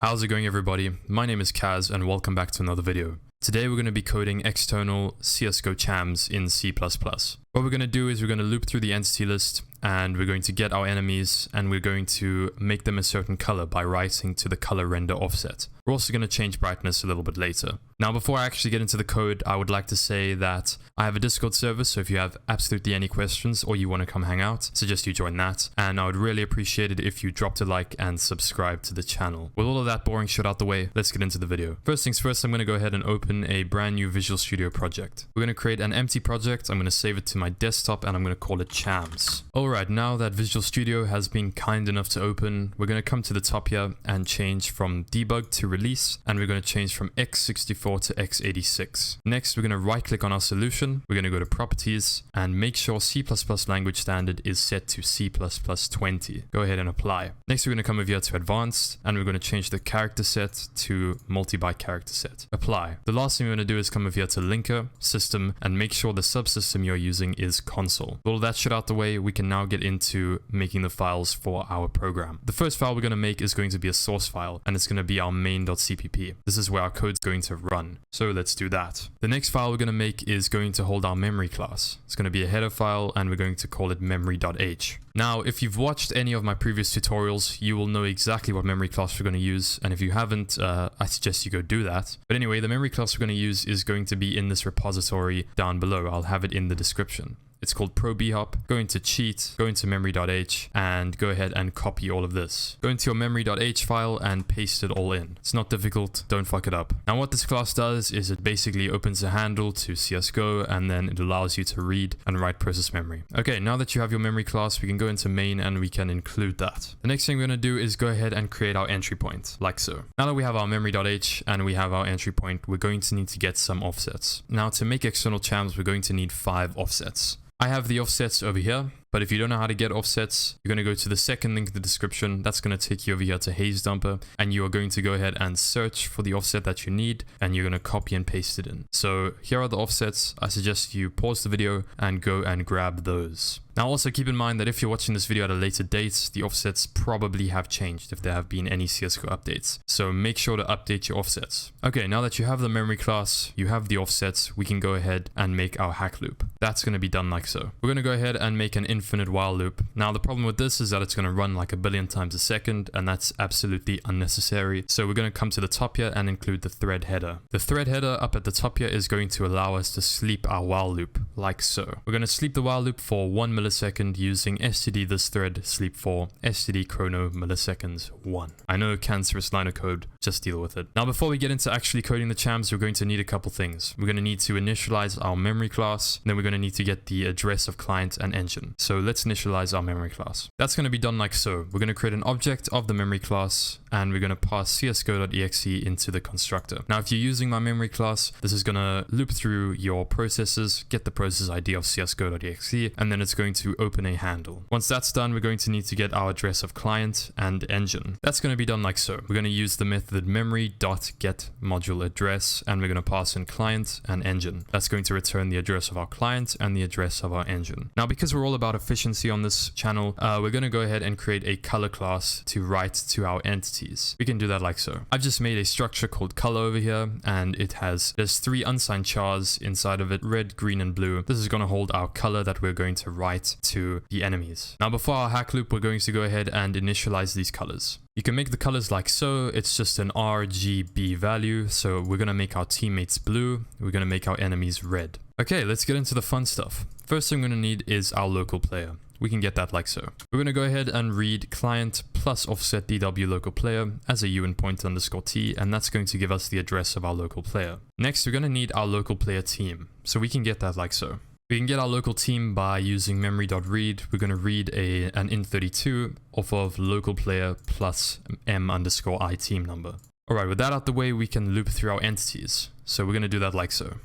How's it going, everybody? My name is Kaz and welcome back to another video. Today we're going to be coding external CSGO Chams in C++. What we're going to do is we're going to loop through the entity list and we're going to get our enemies and we're going to make them a certain color by writing to the color render offset. We're also going to change brightness a little bit later. Now, before I actually get into the code, I would like to say that I have a Discord server, so if you have absolutely any questions or you want to come hang out, suggest you join that. And I would really appreciate it if you dropped a like and subscribe to the channel. With all of that boring shit out the way, let's get into the video. First things first, I'm going to go ahead and open a brand new Visual Studio project. We're going to create an empty project. I'm going to save it to my desktop and I'm going to call it Chams. Alright, now that Visual Studio has been kind enough to open, we're going to come to the top here and change from debug to release, and we're going to change from x64 to x86. Next, we're going to right click on our solution. We're going to go to properties and make sure C++ language standard is set to C++20. Go ahead and apply. Next, we're going to come over here to advanced and we're going to change the character set to multi-byte character set. Apply. The last thing we're going to do is come over here to linker, system, and make sure the subsystem you're using is console. With all that shit out the way, we can now get into making the files for our program. The first file we're going to make is going to be a source file, and it's going to be our main.cpp. This is where our code's going to run. So let's do that. The next file we're going to make is going to hold our memory class. It's going to be a header file and we're going to call it memory.h. Now, if you've watched any of my previous tutorials, you will know exactly what memory class we're going to use. And if you haven't, I suggest you go do that. But anyway, the memory class we're going to use is going to be in this repository down below. I'll have it in the description. It's called probhop. Go into cheat, go into memory.h, and go ahead and copy all of this. Go into your memory.h file and paste it all in. It's not difficult, don't fuck it up. Now what this class does is it basically opens a handle to CSGO and then it allows you to read and write process memory. Okay, now that you have your memory class, we can go into main and we can include that. The next thing we're going to do is go ahead and create our entry point, like so. Now that we have our memory.h and we have our entry point, we're going to need to get some offsets. Now to make external chams, we're going to need 5 offsets. I have the offsets over here, but if you don't know how to get offsets, you're going to go to the second link in the description. That's going to take you over here to Haze Dumper, and you are going to go ahead and search for the offset that you need, and you're going to copy and paste it in. So here are the offsets. I suggest you pause the video and go and grab those. Now also keep in mind that if you're watching this video at a later date, the offsets probably have changed if there have been any CSGO updates. So make sure to update your offsets. Okay, now that you have the memory class, you have the offsets, we can go ahead and make our hack loop. That's going to be done like so. We're going to go ahead and make an infinite while loop. Now the problem with this is that it's going to run like a billion times a second, and that's absolutely unnecessary. So we're going to come to the top here and include the thread header. The thread header up at the top here is going to allow us to sleep our while loop like so. We're going to sleep the while loop for 1 millisecond using std this thread sleep for std chrono milliseconds 1. I know, cancerous line of code, just deal with it. Now before we get into actually coding the chams, we're going to need a couple things. We're going to need to initialize our memory class, then we're going to need to get the address of client and engine. So let's initialize our memory class. That's going to be done like so. We're going to create an object of the memory class and we're going to pass csgo.exe into the constructor. Now if you're using my memory class, this is going to loop through your processes, get the process ID of csgo.exe, and then it's going to open a handle. Once that's done, we're going to need to get our address of client and engine. That's going to be done like so. We're going to use the method memory.getModuleAddress and we're going to pass in client and engine. That's going to return the address of our client and the address of our engine. Now because we're all about efficiency on this channel, we're going to go ahead and create a color class to write to our entities. We can do that like so. I've just made a structure called color over here, and there's 3 unsigned chars inside of it, red, green, and blue. This is going to hold our color that we're going to write to the enemies. Now before our hack loop, we're going to go ahead and initialize these colors. You can make the colors like so. It's just an RGB value. So we're going to make our teammates blue. We're going to make our enemies red. Okay, let's get into the fun stuff. First thing we're going to need is our local player. We can get that like so. We're going to go ahead and read client plus offset dw local player as a uint point underscore t, and that's going to give us the address of our local player. Next, we're going to need our local player team. So we can get that like so. We can get our local team by using memory.read. We're going to read an int32 off of local player plus m underscore I team number. All right, with that out the way, we can loop through our entities. So we're going to do that like so.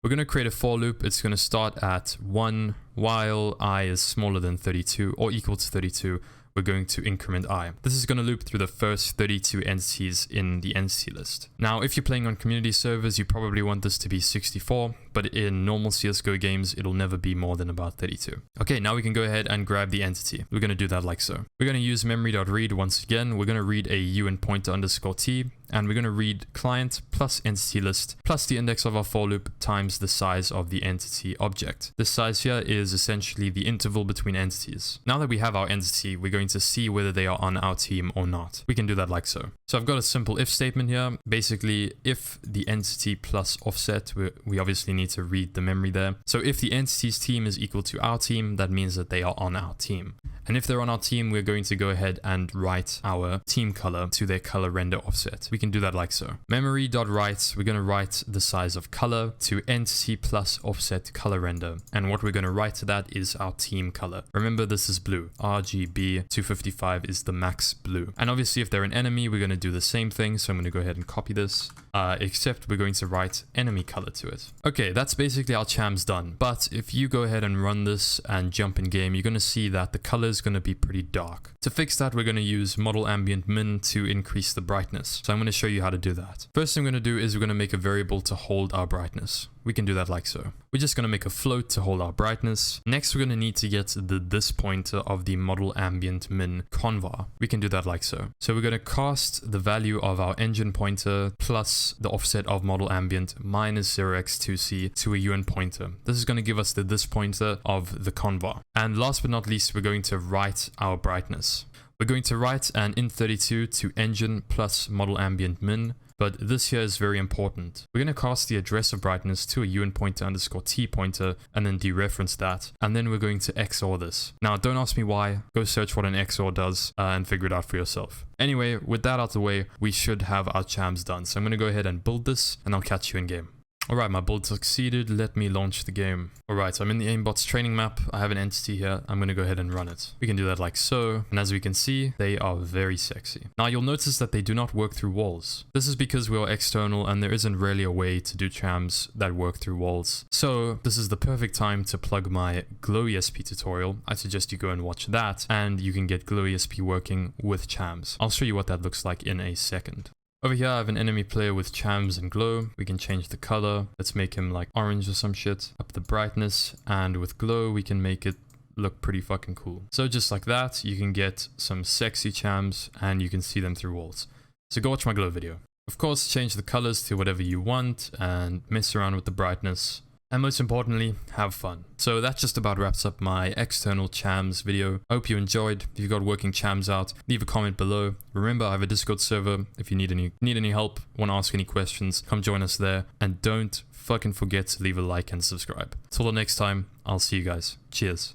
We're going to create a for loop. It's going to start at 1 while I is smaller than 32 or equal to 32 we're going to increment I. This is going to loop through the first 32 entities in the entity list. Now, if you're playing on community servers, you probably want this to be 64, but in normal CSGO games, it'll never be more than about 32. Okay, now we can go ahead and grab the entity. We're going to do that like so. We're going to use memory.read once again. We're going to read a UN pointer underscore t, and we're going to read client plus entity list plus the index of our for loop times the size of the entity object. This size here is essentially the interval between entities. Now that we have our entity, we're going to see whether they are on our team or not. We can do that like so. So I've got a simple if statement here. Basically, if the entity plus offset, we obviously need to read the memory there. So if the entity's team is equal to our team, that means that they are on our team. And if they're on our team, we're going to go ahead and write our team color to their color render offset. We can do that like so. Memory.write, we're going to write the size of color to entity plus offset color render. And what we're going to write to that is our team color. Remember, this is blue. RGB 255 is the max blue. And obviously, if they're an enemy, we're going to do the same thing. So I'm going to go ahead and copy this, except we're going to write enemy color to it. Okay, that's basically our Chams done. But if you go ahead and run this and jump in game, you're going to see that the color is going to be pretty dark. To fix that, we're going to use model ambient min to increase the brightness. So I'm going to show you how to do that. First thing I'm going to do is we're going to make a variable to hold our brightness. We can do that like so. We're just going to make a float to hold our brightness. Next, we're going to need to get the this pointer of the model ambient min convar. We can do that like so. So we're going to cast the value of our engine pointer plus the offset of model ambient minus 0x2c to a UN pointer. This is going to give us the this pointer of the convar. And last but not least, we're going to write our brightness. We're going to write an int32 to engine plus model ambient min. But this here is very important. We're going to cast the address of brightness to a UN pointer underscore t pointer and then dereference that. And then we're going to XOR this. Now, don't ask me why. Go search what an XOR does and figure it out for yourself. Anyway, with that out of the way, we should have our Chams done. So I'm going to go ahead and build this and I'll catch you in game. Alright, my build succeeded. Let me launch the game. Alright, so I'm in the aimbots training map. I have an entity here. I'm going to go ahead and run it. We can do that like so. And as we can see, they are very sexy. Now you'll notice that they do not work through walls. This is because we are external and there isn't really a way to do Chams that work through walls. So this is the perfect time to plug my Glow ESP tutorial. I suggest you go and watch that and you can get Glow ESP working with Chams. I'll show you what that looks like in a second. Over here, I have an enemy player with Chams and Glow. We can change the color. Let's make him like orange or some shit. Up the brightness. And with Glow, we can make it look pretty fucking cool. So just like that, you can get some sexy Chams and you can see them through walls. So go watch my Glow video. Of course, change the colors to whatever you want and mess around with the brightness. And most importantly, have fun. So that just about wraps up my external Chams video. I hope you enjoyed. If you got working Chams out, leave a comment below. Remember, I have a Discord server. If you need any help, want to ask any questions, come join us there. And don't fucking forget to leave a like and subscribe. Till the next time, I'll see you guys. Cheers.